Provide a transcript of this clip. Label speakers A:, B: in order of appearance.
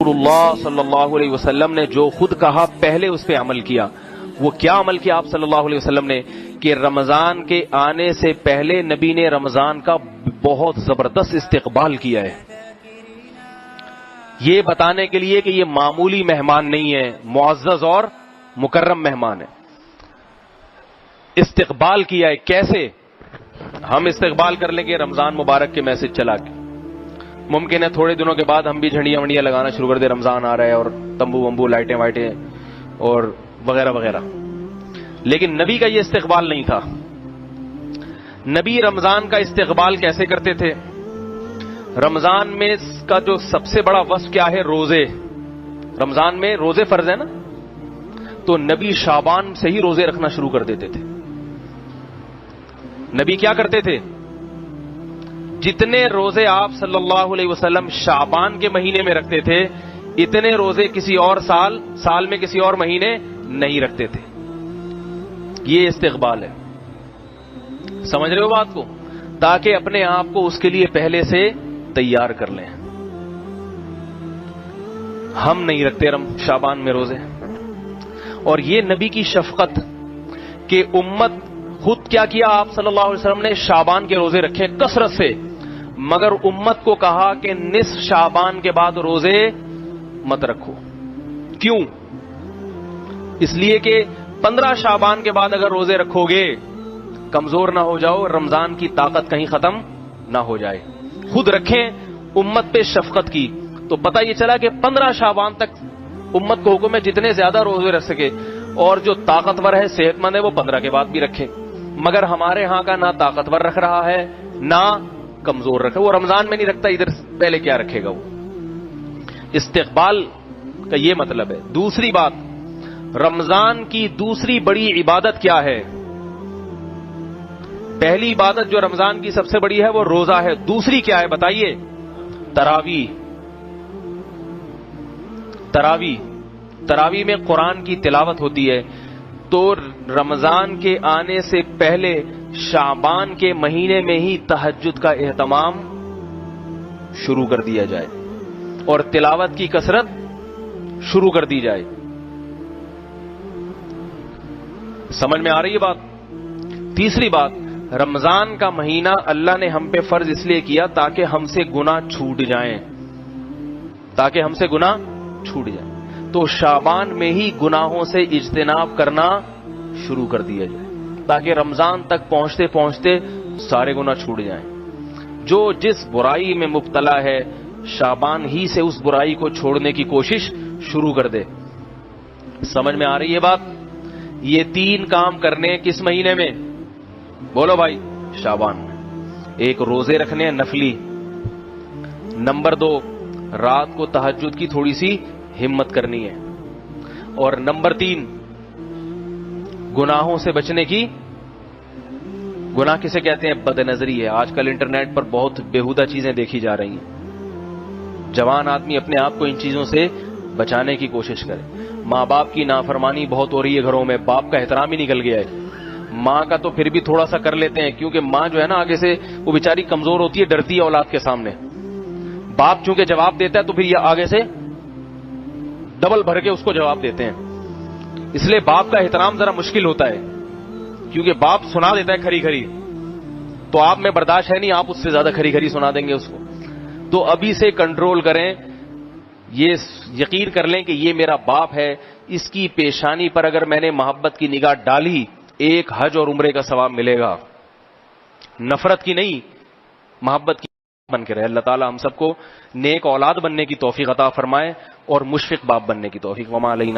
A: رسول اللہ صلی اللہ علیہ وسلم نے جو خود کہا پہلے اس پہ عمل کیا. وہ کیا عمل کیا آپ صلی اللہ علیہ وسلم نے کہ رمضان کے آنے سے پہلے نبی نے رمضان کا بہت زبردست استقبال کیا ہے، یہ بتانے کے لیے کہ یہ معمولی مہمان نہیں ہے، معزز اور مکرم مہمان ہے. استقبال کیا ہے. کیسے؟ ہم استقبال کر لیں گے رمضان مبارک کے میسج چلا کے، ممکن ہے تھوڑے دنوں کے بعد ہم بھی جھنڈیاں ونڈیاں لگانا شروع کر دیں، رمضان آ رہا ہے اور تمبو ومبو لائٹیں وائٹیں اور وغیرہ وغیرہ. لیکن نبی کا یہ استقبال نہیں تھا. نبی رمضان کا استقبال کیسے کرتے تھے؟ رمضان میں کا جو سب سے بڑا وصف کیا ہے؟ روزے. رمضان میں روزے فرض ہے نا، تو نبی شعبان سے ہی روزے رکھنا شروع کر دیتے تھے. نبی کیا کرتے تھے؟ جتنے روزے آپ صلی اللہ علیہ وسلم شعبان کے مہینے میں رکھتے تھے، اتنے روزے کسی اور سال میں کسی اور مہینے نہیں رکھتے تھے. یہ استقبال ہے. سمجھ رہے ہو بات کو؟ تاکہ اپنے آپ کو اس کے لیے پہلے سے تیار کر لیں. ہم نہیں رکھتے شعبان میں روزے، اور یہ نبی کی شفقت کہ امت خود کیا کیا آپ صلی اللہ علیہ وسلم نے شعبان کے روزے رکھے کثرت سے، مگر امت کو کہا کہ نصف شعبان کے بعد روزے مت رکھو. کیوں؟ اس لیے کہ 15 شعبان کے بعد اگر روزے رکھو گے کمزور نہ ہو جاؤ، رمضان کی طاقت کہیں ختم نہ ہو جائے. خود رکھیں، امت پہ شفقت کی. تو پتہ یہ چلا کہ 15 شعبان تک امت کو حکم ہے جتنے زیادہ روزے رکھ سکے، اور جو طاقتور ہے صحت مند ہے وہ 15 کے بعد بھی رکھے. مگر ہمارے ہاں کا نہ طاقتور رکھ رہا ہے نہ کمزور رکھے. وہ رمضان میں نہیں رکھتا، ادھر پہلے کیا رکھے گا وہ؟ استقبال کا یہ مطلب ہے. دوسری بات، رمضان کی دوسری بڑی عبادت کیا ہے؟ پہلی عبادت جو رمضان کی سب سے بڑی ہے وہ روزہ ہے. دوسری کیا ہے بتائیے؟ تراویح. تراویح میں قرآن کی تلاوت ہوتی ہے. تو رمضان کے آنے سے پہلے شعبان کے مہینے میں ہی تہجد کا اہتمام شروع کر دیا جائے اور تلاوت کی کثرت شروع کر دی جائے. سمجھ میں آ رہی ہے بات؟ تیسری بات، رمضان کا مہینہ اللہ نے ہم پہ فرض اس لیے کیا تاکہ ہم سے گناہ چھوٹ جائیں، تو شعبان میں ہی گناہوں سے اجتناب کرنا شروع کر دیا جائے تاکہ رمضان تک پہنچتے پہنچتے سارے گناہ چھوٹ جائیں. جو جس برائی میں مبتلا ہے شعبان ہی سے اس برائی کو چھوڑنے کی کوشش شروع کر دے. سمجھ میں آ رہی ہے بات؟ یہ 3 کام کرنے کس مہینے میں؟ بولو بھائی. شعبان میں. ایک، روزے رکھنے نفلی. نمبر 2، رات کو تہجد کی تھوڑی سی ہمت کرنی ہے. اور نمبر 3، گناہوں سے بچنے کی. گناہ کسے کہتے ہیں؟ بد نظری ہے. آج کل انٹرنیٹ پر بہت بیہودہ چیزیں دیکھی جا رہی ہیں. جوان آدمی اپنے آپ کو ان چیزوں سے بچانے کی کوشش کرے. ماں باپ کی نافرمانی بہت ہو رہی ہے گھروں میں، باپ کا احترام ہی نکل گیا ہے. ماں کا تو پھر بھی تھوڑا سا کر لیتے ہیں، کیونکہ ماں جو ہے نا آگے سے وہ بیچاری کمزور ہوتی ہے، ڈرتی ہے اولاد کے سامنے. باپ چونکہ جواب دیتا ہے تو پھر یہ آگے سے ڈبل بھر کے اس کو جواب دیتے ہیں. اس لیے باپ کا احترام ذرا مشکل ہوتا ہے، کیونکہ باپ سنا دیتا ہے کھری کھری، تو آپ میں برداشت ہے نہیں، آپ اس سے زیادہ کھری کھری سنا دیں گے اس کو. تو ابھی سے کنٹرول کریں. یہ یقین کر لیں کہ یہ میرا باپ ہے، اس کی پیشانی پر اگر میں نے محبت کی نگاہ ڈالی، ایک حج اور عمرے کا ثواب ملے گا. نفرت کی نہیں، محبت کی بن کے رہے. اللہ تعالی ہم سب کو نیک اولاد بننے کی توفیق عطا فرمائے اور مشفق باپ بننے کی توفیق. وما علینا